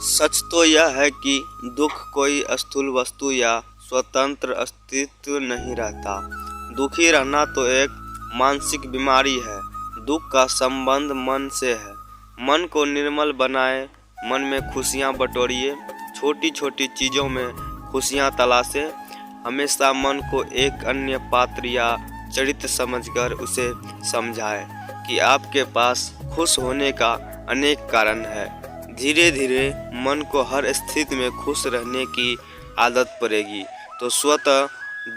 सच तो यह है कि दुख कोई स्थूल वस्तु या स्वतंत्र अस्तित्व नहीं रहता। दुखी रहना तो एक मानसिक बीमारी है। दुख का संबंध मन से है। मन को निर्मल बनाए, मन में खुशियाँ बटोरिए, छोटी छोटी चीज़ों में खुशियाँ तलाशें। हमेशा मन को एक अन्य पात्र या चरित्र समझकर उसे समझाएं कि आपके पास खुश होने का अनेक कारण है। धीरे धीरे मन को हर स्थिति में खुश रहने की आदत पड़ेगी तो स्वतः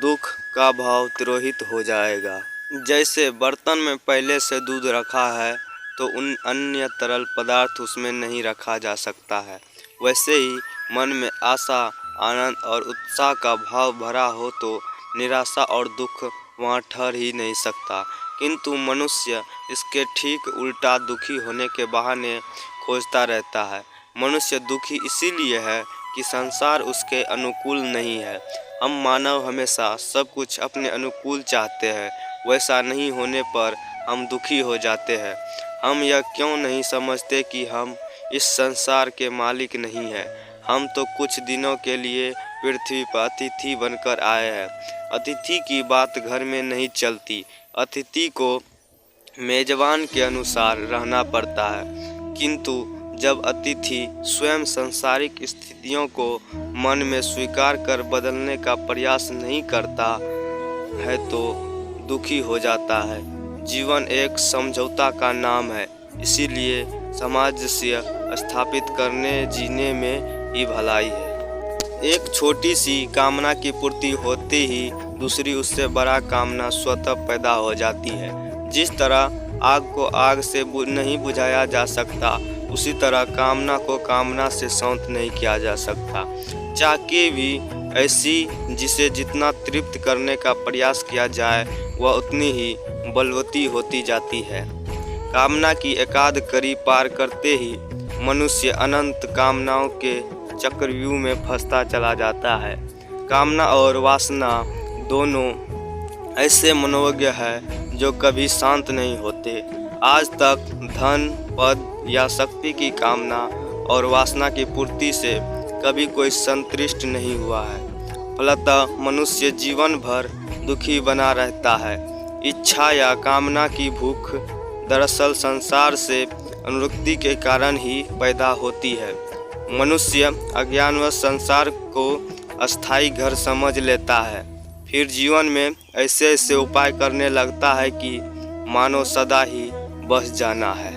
दुख का भाव तिरोहित हो जाएगा। जैसे बर्तन में पहले से दूध रखा है तो उन अन्य तरल पदार्थ उसमें नहीं रखा जा सकता है, वैसे ही मन में आशा, आनंद और उत्साह का भाव भरा हो तो निराशा और दुख वहाँ ठहर ही नहीं सकता। किंतु मनुष्य इसके ठीक उल्टा दुखी होने के बहाने खोजता रहता है। मनुष्य दुखी इसीलिए है कि संसार उसके अनुकूल नहीं है। हम मानव हमेशा सब कुछ अपने अनुकूल चाहते हैं, वैसा नहीं होने पर हम दुखी हो जाते हैं। हम यह क्यों नहीं समझते कि हम इस संसार के मालिक नहीं हैं। हम तो कुछ दिनों के लिए पृथ्वी पर अतिथि बनकर आए हैं। अतिथि की बात घर में नहीं चलती। अतिथि को मेजबान के अनुसार रहना पड़ता है। किंतु जब अतिथि स्वयं सांसारिक स्थितियों को मन में स्वीकार कर बदलने का प्रयास नहीं करता है तो दुखी हो जाता है। जीवन एक समझौता का नाम है, इसीलिए सामंजस्य स्थापित करने जीने में ही भलाई है। एक छोटी सी कामना की पूर्ति होते ही दूसरी उससे बड़ा कामना स्वतः पैदा हो जाती है। जिस तरह आग को आग से नहीं बुझाया जा सकता, उसी तरह कामना को कामना से शांत नहीं किया जा सकता। चाके भी ऐसी जिसे जितना तृप्त करने का प्रयास किया जाए वह उतनी ही बलवती होती जाती है। कामना की एकाध कड़ी पार करते ही मनुष्य अनंत कामनाओं के चक्रव्यूह में फंसता चला जाता है। कामना और वासना दोनों ऐसे मनोज्ञ है जो कभी शांत नहीं होते। आज तक धन, पद या शक्ति की कामना और वासना की पूर्ति से कभी कोई संतुष्ट नहीं हुआ है। फलतः मनुष्य जीवन भर दुखी बना रहता है। इच्छा या कामना की भूख दरअसल संसार से अनुरक्ति के कारण ही पैदा होती है। मनुष्य अज्ञानवश संसार को अस्थायी घर समझ लेता है, फिर जीवन में ऐसे ऐसे उपाय करने लगता है कि मानो सदा ही बस जाना है।